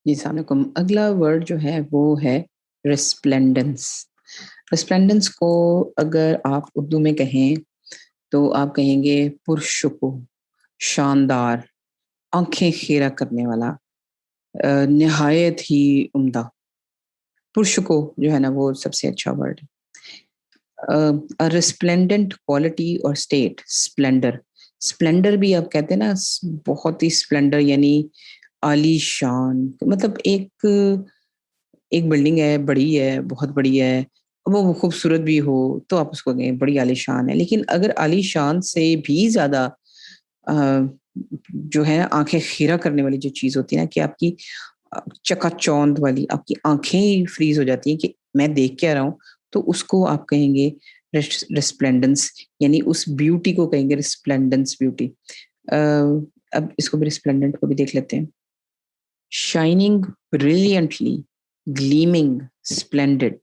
جی السلام علیکم. اگلا ورڈ جو ہے وہ ہے ریسپلینڈنس. ریسپلینڈنس کو اگر آپ اردو میں کہیں تو آپ کہیں گے پرشکو، شاندار، آنکھیں خیرہ کرنے والا، نہایت ہی عمدہ. پرشکو جو ہے نا وہ سب سے اچھا ورڈ ہے. ریسپلینڈنٹ کوالٹی اور اسٹیٹ اسپلینڈر. اسپلینڈر بھی آپ کہتے ہیں نا، بہت ہی اسپلینڈر یعنی عالی شان. مطلب ایک بلڈنگ ہے، بڑی ہے، بہت بڑی ہے، وہ خوبصورت بھی ہو تو آپ اس کو کہیں بڑی عالی شان ہے. لیکن اگر عالی شان سے بھی زیادہ جو ہے آنکھیں خیرہ کرنے والی جو چیز ہوتی ہے نا، کہ آپ کی چکا چوند والی آپ کی آنکھیں ہی فریز ہو جاتی ہیں کہ میں دیکھ کے آ رہا ہوں، تو اس کو آپ کہیں گے ریسپلینڈنس، یعنی اس بیوٹی کو کہیں گے ریسپلینڈنس بیوٹی. اب اس کو بھی ریسپلینڈنٹ کو بھی دیکھ لیتے ہیں. Shining brilliantly, gleaming, splendid.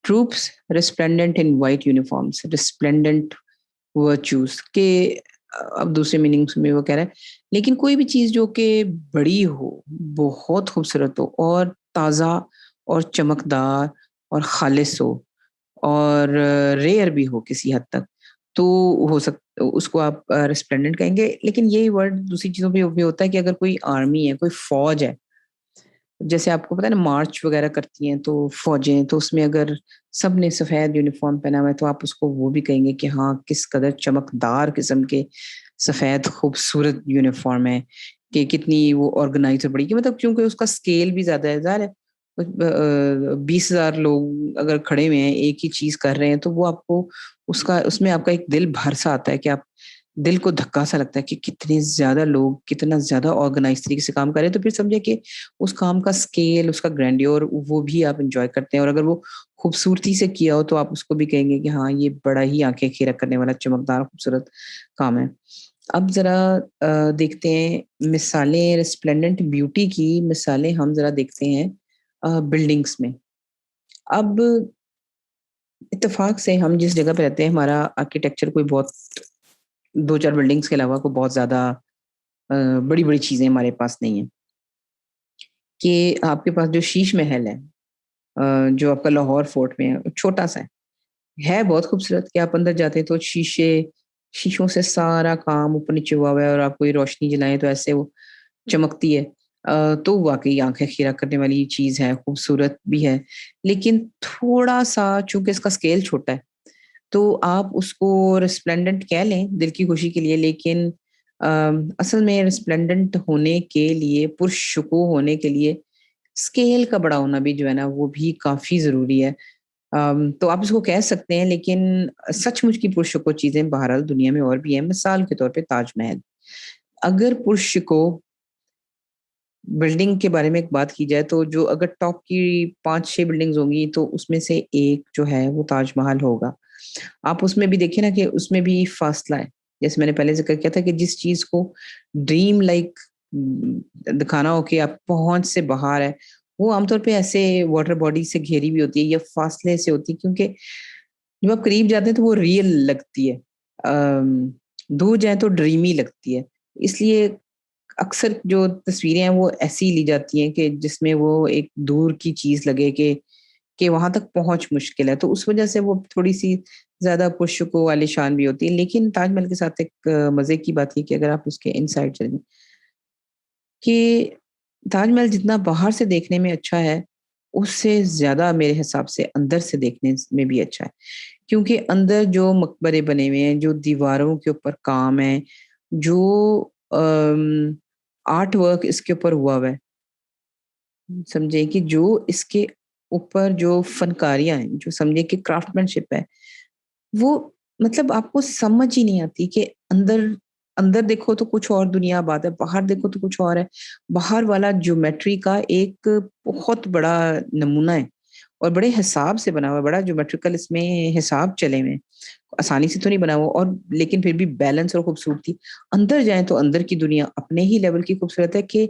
Troops resplendent in white uniforms, resplendent virtues. کہ اب دوسرے میننگس میں وہ کہہ رہا ہے لیکن کوئی بھی چیز جو کہ بڑی ہو، بہت خوبصورت ہو اور تازہ اور چمکدار اور خالص ہو اور ریئر بھی ہو کسی حد تک، تو ہو سکتا اس کو آپ ریسپلینڈنٹ کہیں گے. لیکن یہی ورڈ دوسری چیزوں پہ بھی ہوتا ہے کہ اگر کوئی آرمی ہے، کوئی فوج ہے، جیسے آپ کو پتا ہے نا مارچ وغیرہ کرتی ہیں تو فوجیں، تو اس میں اگر سب نے سفید یونیفارم پہنا ہوا ہے تو آپ اس کو وہ بھی کہیں گے کہ ہاں کس قدر چمکدار قسم کے سفید خوبصورت یونیفارم ہے، کہ کتنی وہ آرگنائز اور بڑی، کہ مطلب کیونکہ اس کا اسکیل بھی زیادہ ہے. ظاہر ہے 20,000 لوگ اگر کھڑے ہوئے ہیں ایک ہی چیز کر رہے ہیں تو وہ آپ کو اس میں آپ کا ایک دل بھر سا آتا ہے کہ آپ دل کو دھکا سا لگتا ہے کہ کتنے زیادہ لوگ کتنا زیادہ آرگنائز طریقے سے کام کر رہے ہیں. تو پھر سمجھے کہ اس کام کا اسکیل، اس کا گرینڈیور وہ بھی آپ انجوائے کرتے ہیں. اور اگر وہ خوبصورتی سے کیا ہو تو آپ اس کو بھی کہیں گے کہ ہاں یہ بڑا ہی آنکھیں خیرہ کرنے والا چمکدار خوبصورت کام ہے. اب ذرا دیکھتے ہیں مثالیں ریسپلینڈنٹ بیوٹی کی. مثالیں ہم ذرا دیکھتے ہیں بلڈنگس میں. اب اتفاق سے ہم جس جگہ پہ رہتے ہیں ہمارا آرکیٹیکچر کوئی بہت 2-4 بلڈنگس کے علاوہ کوئی بہت زیادہ بڑی بڑی چیزیں ہمارے پاس نہیں ہیں. کہ آپ کے پاس جو شیش محل ہے جو آپ کا لاہور فورٹ میں ہے، چھوٹا سا ہے بہت خوبصورت، کہ آپ اندر جاتے ہیں تو شیشوں سے سارا کام اوپر نیچے ہوا ہوا ہے، اور آپ کوئی روشنی جلائیں تو ایسے وہ چمکتی ہے. تو واقعی آنکھیں خیرہ کرنے والی چیز ہے، خوبصورت بھی ہے. لیکن تھوڑا سا چونکہ اس کا اسکیل چھوٹا ہے تو آپ اس کو ریسپلینڈنٹ کہہ لیں دل کی خوشی کے لیے، لیکن اصل میں ریسپلینڈنٹ ہونے کے لیے، پرشکو ہونے کے لیے اسکیل کا بڑا ہونا بھی جو ہے نا وہ بھی کافی ضروری ہے. تو آپ اس کو کہہ سکتے ہیں، لیکن سچ مچ کی پرشکو چیزیں بہرحال دنیا میں اور بھی ہیں. مثال کے طور پہ تاج محل. اگر پرشکو بلڈنگ کے بارے میں ایک بات کی جائے تو جو اگر ٹاپ کی 5-6 بلڈنگز ہوں گی تو اس میں سے ایک جو ہے وہ تاج محل ہوگا. آپ اس میں بھی دیکھیں نا کہ اس میں بھی فاصلہ ہے. جیسے میں نے پہلے ذکر کیا تھا کہ جس چیز کو ڈریم لائک دکھانا ہو کہ آپ پہنچ سے باہر ہے، وہ عام طور پہ ایسے واٹر باڈی سے گھیری بھی ہوتی ہے یا فاصلے سے ہوتی ہے، کیونکہ جب آپ قریب جاتے ہیں تو وہ ریئل لگتی ہے، دور جائیں تو ڈریمی لگتی ہے. اس لیے اکثر جو تصویریں ہیں وہ ایسی لی جاتی ہیں کہ جس میں وہ ایک دور کی چیز لگے کہ وہاں تک پہنچ مشکل ہے. تو اس وجہ سے وہ تھوڑی سی زیادہ پرشکو والی شان بھی ہوتی ہے. لیکن تاج محل کے ساتھ ایک مزے کی بات یہ کہ اگر آپ اس کے ان سائڈ چلیں کہ تاج محل جتنا باہر سے دیکھنے میں اچھا ہے، اس سے زیادہ میرے حساب سے اندر سے دیکھنے میں بھی اچھا ہے. کیونکہ اندر جو مقبرے بنے ہوئے ہیں، جو دیواروں کے اوپر کام ہے، جو آرٹ ورک اس کے اوپر ہوا ہے، سمجھے کہ جو اس کے اوپر جو فنکاریاں ہیں، جو سمجھے کہ کرافٹ مین شپ ہے، وہ مطلب آپ کو سمجھ ہی نہیں آتی کہ اندر دیکھو تو کچھ اور دنیا بات ہے، باہر دیکھو تو کچھ اور ہے. باہر والا جیومیٹری کا ایک بہت بڑا نمونہ ہے اور بڑے حساب سے بنا ہوا ہے، بڑا جیومیٹریکل اس میں حساب چلے ہوئے، آسانی سے تو نہیں بنا ہوا، اور لیکن پھر بھی بیلنس اور خوبصورتی. اندر جائیں تو اندر کی دنیا اپنے ہی لیول کی خوبصورت ہے کہ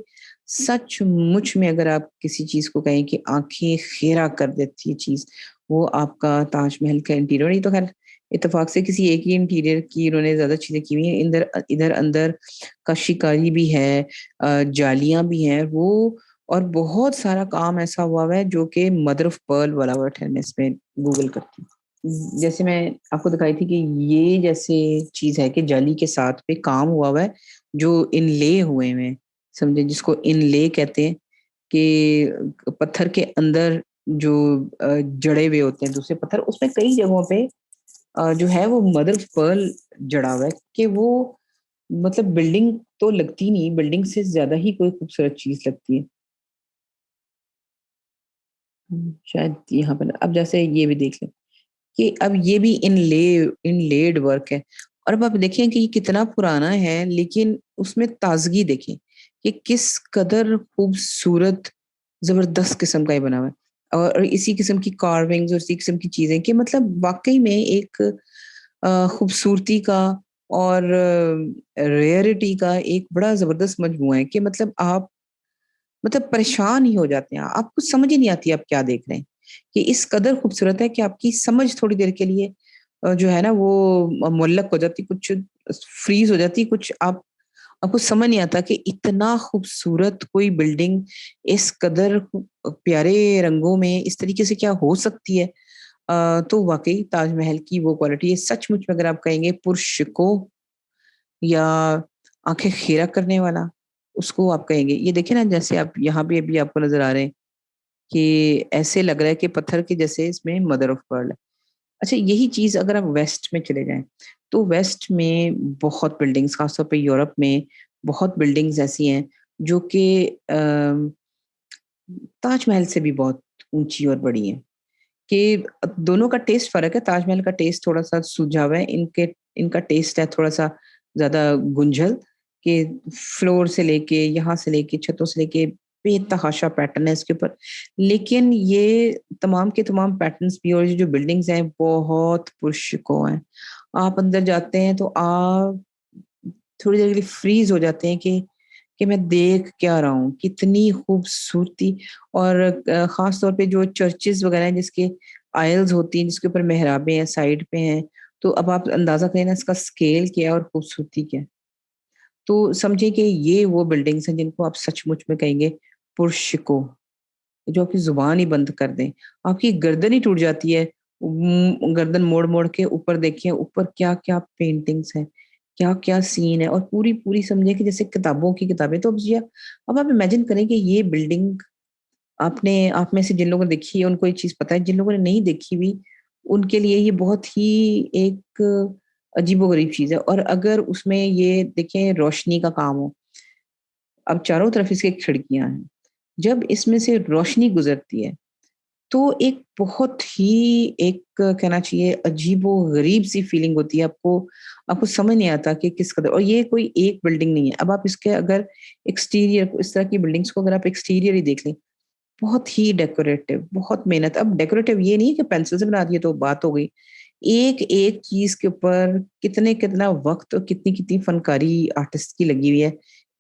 سچ مچ میں اگر آپ کسی چیز کو کہیں کہ آنکھیں خیرہ کر دیتی ہے چیز، وہ آپ کا تاج محل کا انٹیریئر. یہ تو خیر اتفاق سے کسی ایک ہی انٹیریئر کی انہوں نے زیادہ چیزیں کی ہوئی ہیں. ادھر اندر کاشی کاری بھی ہے، جالیاں بھی ہیں، وہ اور بہت سارا کام ایسا ہوا ہے جو کہ مدر آف پرل والا ورڈ ہے، میں اس میں گوگل کرتی ہوں، جیسے میں آپ کو دکھائی تھی کہ یہ جیسے چیز ہے کہ جالی کے ساتھ پہ کام ہوا ہے جو ان لے ہوئے ہیں، سمجھے، جس کو ان لے کہتے ہیں، کہ پتھر کے اندر جو جڑے ہوئے ہوتے ہیں دوسرے پتھر، اس میں کئی جگہوں پہ جو ہے وہ مدر آف پرل جڑا ہوا ہے، کہ وہ مطلب بلڈنگ تو لگتی نہیں، بلڈنگ سے زیادہ ہی کوئی خوبصورت چیز لگتی ہے۔ شاید یہاں پر اب جیسے یہ بھی دیکھ لیں کہ اب یہ بھی ان لیڈ ورک ہے، اور اب آپ دیکھیں کہ یہ کتنا پرانا ہے لیکن اس میں تازگی دیکھیں کہ کس قدر خوبصورت زبردست قسم کا یہ بنا ہوا ہے، اور اسی قسم کی کارونگز اور اسی قسم کی چیزیں کہ مطلب واقعی میں ایک خوبصورتی کا اور ریئرٹی کا ایک بڑا زبردست مجموعہ ہے، کہ مطلب آپ مطلب پریشان ہی ہو جاتے ہیں، آپ کو سمجھ ہی نہیں آتی آپ کیا دیکھ رہے ہیں، کہ اس قدر خوبصورت ہے کہ آپ کی سمجھ تھوڑی دیر کے لیے جو ہے نا وہ معلق ہو جاتی، کچھ فریز ہو جاتی، کچھ آپ کو سمجھ نہیں آتا کہ اتنا خوبصورت کوئی بلڈنگ اس قدر پیارے رنگوں میں اس طریقے سے کیا ہو سکتی ہے۔ تو واقعی تاج محل کی وہ کوالٹی ہے، سچ مچ میں اگر آپ کہیں گے پرشکو یا آنکھیں خیرہ کرنے والا، اس کو آپ کہیں گے۔ یہ دیکھیں نا، جیسے آپ یہاں پہ ابھی آپ کو نظر آ رہے ہیں کہ ایسے لگ رہا ہے کہ پتھر کے جیسے اس میں مدر آف پرل ہے۔ اچھا، یہی چیز اگر آپ ویسٹ میں چلے جائیں تو ویسٹ میں بہت بلڈنگز، خاص طور پہ یورپ میں بہت بلڈنگز ایسی ہیں جو کہ تاج محل سے بھی بہت اونچی اور بڑی ہیں، کہ دونوں کا ٹیسٹ فرق ہے۔ تاج محل کا ٹیسٹ تھوڑا سا سوجا ہوا ہے، ان کا ٹیسٹ ہے تھوڑا سا زیادہ گنجھل، کہ فلور سے لے کے یہاں سے لے کے چھتوں سے لے کے بے تحاشا پیٹرن ہے اس کے اوپر، لیکن یہ تمام کے تمام پیٹرنس بھی اور یہ جو بلڈنگز ہیں بہت پرشکو ہیں۔ آپ اندر جاتے ہیں تو آپ تھوڑی دیر کے لیے فریز ہو جاتے ہیں کہ میں دیکھ کیا رہا ہوں، کتنی خوبصورتی، اور خاص طور پہ جو چرچز وغیرہ ہیں جس کے آئلز ہوتی ہیں، جس کے اوپر محرابیں ہیں سائڈ پہ ہیں، تو اب آپ اندازہ کریں نا اس کا اسکیل کیا ہے اور خوبصورتی کیا ہے۔ تو سمجھیں کہ یہ وہ بلڈنگز ہیں جن کو آپ سچ مچ میں کہیں گے پرشکو، جو آپ کی زبان ہی بند کر دیں، آپ کی گردن ہی ٹوٹ جاتی ہے گردن موڑ موڑ کے اوپر دیکھیں، اوپر کیا کیا پینٹنگز ہیں، کیا کیا سین ہے، اور پوری پوری سمجھیں کہ جیسے کتابوں کی کتابیں۔ تو اب آپ امیجن کریں کہ یہ بلڈنگ آپ میں سے جن لوگوں نے دیکھی ہے ان کو یہ چیز پتا ہے، جن لوگوں نے نہیں دیکھی ہوئی ان کے لیے یہ بہت ہی ایک عجیب و غریب چیز ہے۔ اور اگر اس میں یہ دیکھیں روشنی کا کام ہو، اب چاروں طرف اس کے کھڑکیاں ہیں، جب اس میں سے روشنی گزرتی ہے تو ایک بہت ہی ایک کہنا چاہیے عجیب و غریب سی فیلنگ ہوتی ہے، آپ کو سمجھ نہیں آتا کہ کس قدر، اور یہ کوئی ایک بلڈنگ نہیں ہے۔ اب آپ اس کے اگر ایکسٹیریئر، اس طرح کی بلڈنگس کو اگر آپ ایکسٹیریئر ہی دیکھ لیں، بہت ہی ڈیکوریٹو، بہت محنت۔ اب ڈیکوریٹو یہ نہیں ہے کہ پینسل سے بنا دیے تو بات ہو گئی، ایک ایک چیز کے اوپر کتنا وقت اور کتنی کتنی فنکاری آرٹسٹ کی لگی ہوئی ہے،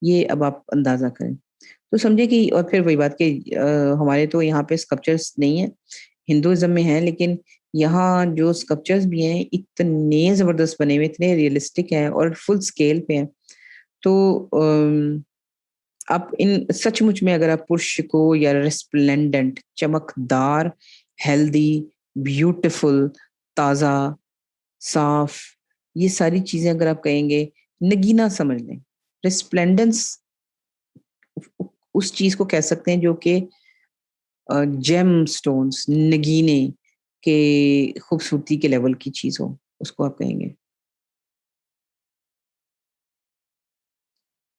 یہ اب آپ اندازہ کریں۔ تو سمجھے کہ، اور پھر وہی بات کہ ہمارے تو یہاں پہ اسکلپچرس نہیں ہیں، ہندوازم میں ہیں، لیکن یہاں جو اسکلپچرس بھی ہیں اتنے زبردست بنے ہوئے، اتنے ریئلسٹک ہیں اور فل اسکیل پہ ہیں۔ تو آپ ان سچ مچ میں اگر آپ پرشکو یا ریسپلینڈنٹ، چمکدار، ہیلدی، بیوٹیفل، تازہ، صاف، یہ ساری چیزیں اگر آپ کہیں گے، نگینا سمجھ لیں، ریسپلینڈنس اس چیز کو کہہ سکتے ہیں جو کہ جیم سٹونز، نگینے کے خوبصورتی کے لیول کی چیز ہو، اس کو آپ کہیں گے۔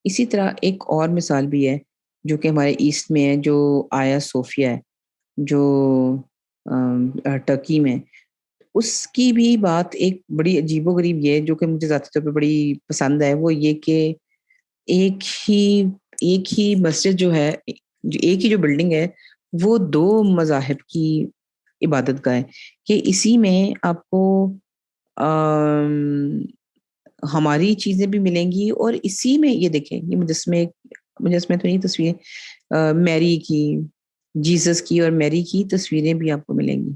اسی طرح ایک اور مثال بھی ہے جو کہ ہمارے ایسٹ میں ہے، جو آیا صوفیہ ہے، جو ٹرکی میں، اس کی بھی بات ایک بڑی عجیب و غریب یہ ہے جو کہ مجھے ذاتی طور پہ بڑی پسند ہے، وہ یہ کہ ایک ہی ایک ہی مسجد جو ہے، ایک ہی جو بلڈنگ ہے، وہ دو مذاہب کی عبادت گاہ ہے، کہ اسی میں آپ کو آم، ہماری چیزیں بھی ملیں گی، اور اسی میں یہ دیکھیں، یہ مجسمے تو نہیں، تصویریں میری کی، جیسس کی اور میری کی تصویریں بھی آپ کو ملیں گی۔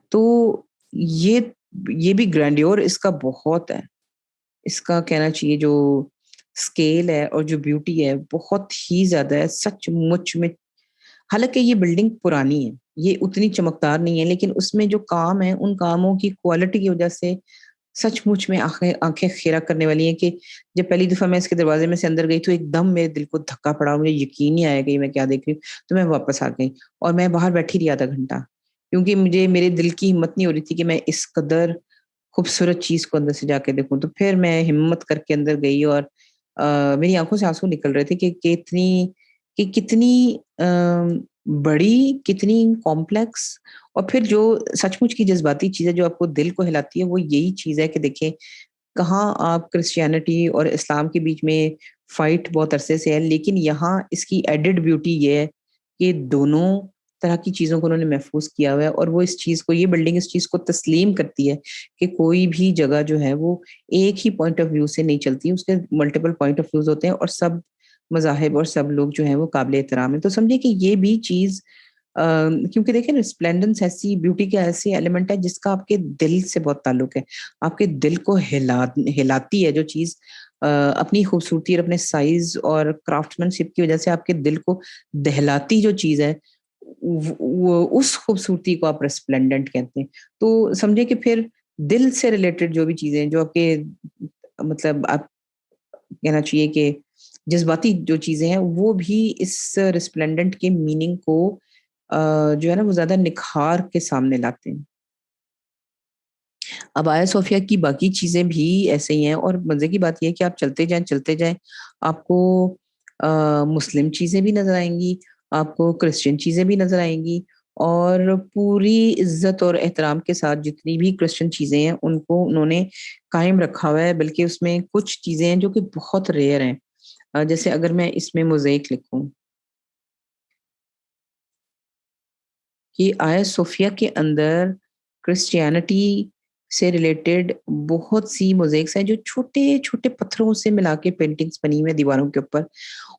تو یہ بھی گرینڈیور اس کا بہت ہے، اس کا کہنا چاہیے جو اسکیل ہے اور جو بیوٹی ہے بہت ہی زیادہ ہے سچ مچ میں. حالانکہ یہ بلڈنگ پرانی ہے, یہ اتنی چمکدار نہیں ہے, لیکن اس میں جو کام ہے ان کاموں کی کوالٹی کی وجہ سے سچ مچ میں آنکھیں خیرہ کرنے والی ہیں. کہ جب پہلی دفعہ میں اس کے دروازے میں سے اندر گئی تو ایک دم میرے دل کو دھکا پڑا, مجھے یقین نہیں آیا کہ میں کیا دیکھ رہی ہوں. تو میں واپس آ گئی اور میں باہر بیٹھی رہی آدھا گھنٹہ, کیونکہ مجھے میرے دل کی ہمت نہیں ہو رہی تھی کہ میں اس قدر خوبصورت چیز کو اندر سے جا کے دیکھوں. تو پھر میں ہمت کر کے اندر گئی اور میری آنکھوں سے آنسو نکل رہے تھے کہ کتنی بڑی, کتنی کمپلیکس, اور پھر جو سچ مچ کی جذباتی چیز ہے جو آپ کو دل کو ہلاتی ہے وہ یہی چیز ہے کہ دیکھیں کہاں آپ کرسچینٹی اور اسلام کے بیچ میں فائٹ بہت عرصے سے ہے, لیکن یہاں اس کی ایڈڈ بیوٹی یہ ہے کہ دونوں طرح کی چیزوں کو انہوں نے محفوظ کیا ہوا ہے. اور وہ اس چیز کو, یہ بلڈنگ اس چیز کو تسلیم کرتی ہے کہ کوئی بھی جگہ جو ہے وہ ایک ہی پوائنٹ آف ویو سے نہیں چلتی, اس کے ملٹیپل پوائنٹ آف ویوز ہوتے ہیں اور سب مذاہب اور سب لوگ جو ہیں وہ قابل احترام ہیں. تو سمجھے کہ یہ بھی چیز کیونکہ دیکھیں ریسپلینڈنس ایسی بیوٹی کا ایسی ایلیمنٹ ہے جس کا آپ کے دل سے بہت تعلق ہے, آپ کے دل کو ہلاتی ہے جو چیز اپنی خوبصورتی اور اپنے سائز اور کرافٹ مین شپ کی وجہ سے آپ کے دل کو دہلاتی جو چیز ہے وہ اس خوبصورتی کو آپ ریسپلینڈنٹ کہتے ہیں. تو سمجھے کہ پھر دل سے ریلیٹڈ جو بھی چیزیں جو آپ کے مطلب آپ کہنا چاہیے کہ جذباتی جو چیزیں ہیں وہ بھی اس ریسپلینڈنٹ کے میننگ کو جو ہے نا وہ زیادہ نکھار کے سامنے لاتے ہیں. اب آیا صوفیہ کی باقی چیزیں بھی ایسے ہی ہیں, اور مزے کی بات یہ ہے کہ آپ چلتے جائیں آپ کو مسلم چیزیں بھی نظر آئیں گی, آپ کو کرسچن چیزیں بھی نظر آئیں گی, اور پوری عزت اور احترام کے ساتھ جتنی بھی کرسچن چیزیں ہیں ان کو انہوں نے قائم رکھا ہوا ہے. بلکہ اس میں کچھ چیزیں ہیں جو کہ بہت ریئر ہیں, جیسے اگر میں اس میں موزیک لکھوں کہ آیا صوفیہ کے اندر کرسچینٹی سے ریلیٹڈ بہت سی موزیکس ہیں جو چھوٹے چھوٹے پتھروں سے ملا کے پینٹنگز بنی ہوئی ہیں دیواروں کے اوپر,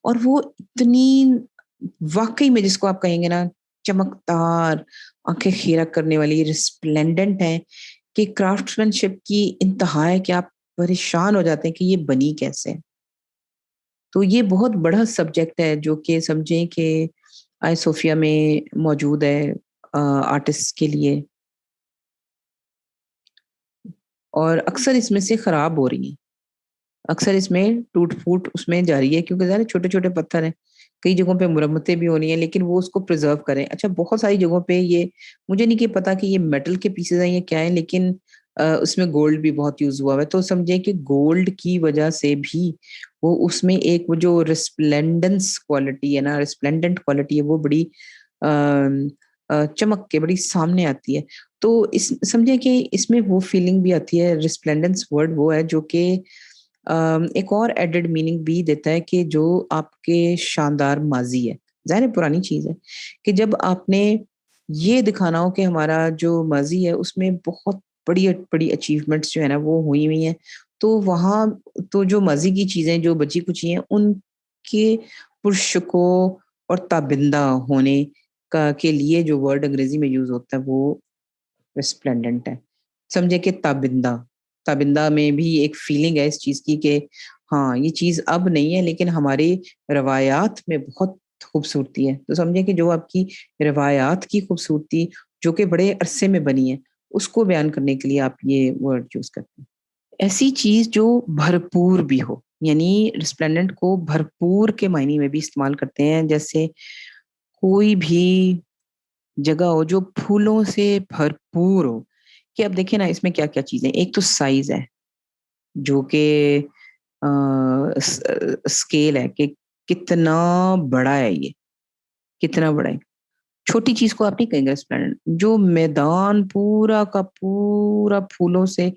اور وہ اتنی واقعی میں جس کو آپ کہیں گے نا چمکدار, آنکھیں خیرہ کرنے والی, ریسپلینڈنٹ ہیں کہ کرافٹ مین شپ کی انتہا ہے کہ آپ پریشان ہو جاتے ہیں کہ یہ بنی کیسے. تو یہ بہت بڑا سبجیکٹ ہے جو کہ سمجھیں کہ آئے صوفیہ میں موجود ہے آرٹسٹ کے لیے, اور اکثر اس میں سے خراب ہو رہی ہیں, اکثر اس میں ٹوٹ پھوٹ اس میں جاری ہے, کیونکہ ذرا چھوٹے چھوٹے پتھر ہیں, کئی جگہوں پہ مرمتیں بھی ہونی ہیں لیکن وہ اس کو پرزرو کریں. اچھا بہت ساری جگہوں پہ یہ مجھے نہیں کہ پتا کہ یہ میٹل کے پیسز ہیں یا کیا ہیں, لیکن اس میں گولڈ بھی بہت یوز ہوا ہے. تو سمجھیں کہ گولڈ کی وجہ سے بھی وہ اس میں ایک وہ جو ریسپلینڈنس کوالٹی ہے نا, ریسپلینڈنٹ کوالٹی ہے, وہ بڑی چمک کے بڑی سامنے آتی ہے. تو سمجھیں کہ اس میں وہ فیلنگ بھی آتی ہے. ریسپلینڈنس ورڈ وہ ہے جو کہ ایک اور ایڈڈ میننگ بھی دیتا ہے کہ جو آپ کے شاندار ماضی ہے, ظاہر پرانی چیز ہے, کہ جب آپ نے یہ دکھانا ہو کہ ہمارا جو ماضی ہے اس میں بہت بڑی بڑی اچیومنٹس جو ہے نا وہ ہوئی ہیں, تو وہاں تو جو ماضی کی چیزیں جو بچی کچی ہیں ان کے پرشکو اور تابندہ ہونے کے لیے جو ورڈ انگریزی میں یوز ہوتا ہے وہ ریسپلینڈنٹ ہے. سمجھے کہ تابندہ میں بھی ایک فیلنگ ہے اس چیز کی کہ ہاں یہ چیز اب نہیں ہے لیکن ہماری روایات میں بہت خوبصورتی ہے. تو سمجھے کہ جو آپ کی روایات کی خوبصورتی جو کہ بڑے عرصے میں بنی ہے اس کو بیان کرنے کے لیے آپ یہ ورڈ یوز کرتے ہیں. ایسی چیز جو بھرپور بھی ہو, یعنی ریسپلینڈنٹ کو بھرپور کے معنی میں بھی استعمال کرتے ہیں, جیسے کوئی بھی جگہ ہو جو پھولوں سے بھرپور ہو. کہ اب دیکھیں نا اس میں کیا کیا چیزیں, ایک تو سائز ہے جو کہ اسکیل ہے کہ کتنا بڑا ہے, یہ کتنا بڑا ہے. چھوٹی چیز کو آپ نہیں کہیں گے ریسپلینڈنٹ. جو میدان پورا کا پورا پھولوں سے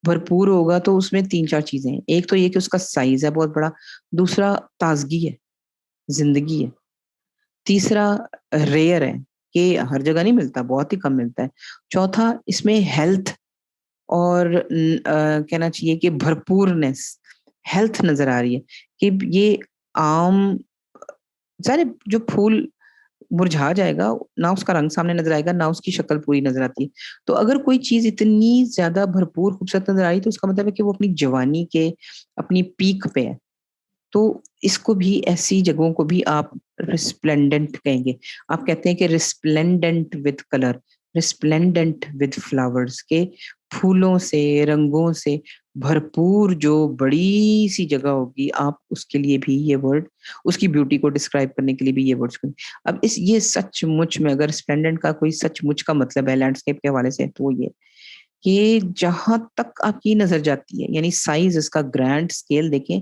بھرپور ہوگا تو اس میں 3-4 چیزیں ہیں. ایک تو یہ کہ اس کا سائز ہے بہت بڑا, دوسرا تازگی ہے, زندگی ہے, تیسرا ریئر ہے کہ ہر جگہ نہیں ملتا, بہت ہی کم ملتا ہے, چوتھا اس میں ہیلتھ اور کہنا چاہیے کہ بھرپورنس, ہیلتھ نظر آ رہی ہے. کہ یہ عام سارے جو پھول مرجھا جائے گا نہ اس کا رنگ سامنے نظر آئے گا نہ اس کی شکل پوری نظر آتی ہے. تو اگر کوئی چیز اتنی زیادہ بھرپور خوبصورت نظر آئی تو اس کا مطلب ہے کہ وہ اپنی جوانی کے اپنی پیک پہ ہے. تو اس کو بھی ایسی جگہوں کو بھی آپ ریسپلینڈنٹ کہیں گے. آپ کہتے ہیں کہ ریسپلینڈنٹ ود کلر، ریسپلینڈنٹ ود فلاورز، کے پھولوں سے، رنگوں سے بھرپور جو بڑی سی جگہ ہوگی، آپ اس کے لیے بھی یہ ورڈ، اس کی بیوٹی کو ڈسکرائب کرنے کے لیے بھی یہ ورڈز. اب یہ سچ مچ میں اگر اسپلینڈنٹ کا کوئی سچ مچ کا مطلب ہے لینڈسکیپ کے حوالے سے، تو وہ یہ کہ جہاں تک آپ کی نظر جاتی ہے، یعنی سائز اس کا گرینڈ اسکیل دیکھیں،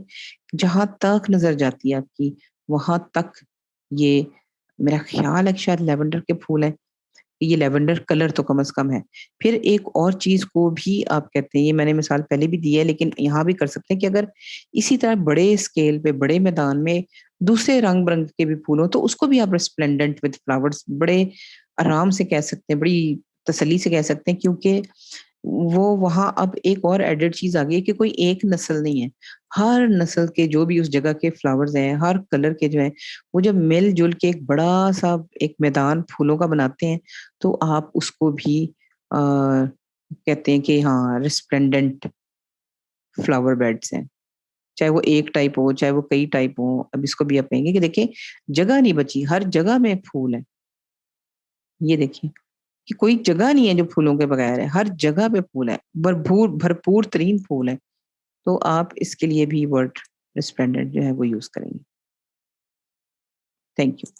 جہاں تک نظر جاتی ہے آپ کی، وہاں تک یہ میرا خیال ہے کہ شاید لیونڈر کے پھول ہیں، یہ لیونڈر کلر تو کم از کم ہے. پھر ایک اور چیز کو بھی آپ کہتے ہیں، یہ میں نے مثال پہلے بھی دی ہے لیکن یہاں بھی کر سکتے ہیں، کہ اگر اسی طرح بڑے اسکیل پہ بڑے میدان میں دوسرے رنگ برنگ کے بھی پھول ہوں، تو اس کو بھی آپ ریسپلینڈنٹ وتھ فلاورز بڑے آرام سے کہہ سکتے ہیں، بڑی تسلی سے کہہ سکتے ہیں، کیونکہ وہ وہاں اب ایک اور ایڈڈ چیز آ گئی ہے کہ کوئی ایک نسل نہیں ہے، ہر نسل کے جو بھی اس جگہ کے فلاورز ہیں، ہر کلر کے جو ہیں، وہ جب مل جل کے ایک بڑا سا ایک میدان پھولوں کا بناتے ہیں، تو آپ اس کو بھی کہتے ہیں کہ ہاں ریسپلینڈنٹ فلاور بیڈس ہیں، چاہے وہ ایک ٹائپ ہو، چاہے وہ کئی ٹائپ ہو. اب اس کو بھی آپ کہیں گے کہ دیکھیں جگہ نہیں بچی، ہر جگہ میں پھول ہے. یہ دیکھیں کہ کوئی جگہ نہیں ہے جو پھولوں کے بغیر ہے، ہر جگہ پہ پھول ہے، بھرپور ترین پھول ہے. تو آپ اس کے لیے بھی ورڈ ریسپلینڈنٹ جو ہے وہ یوز کریں گے. Thank you.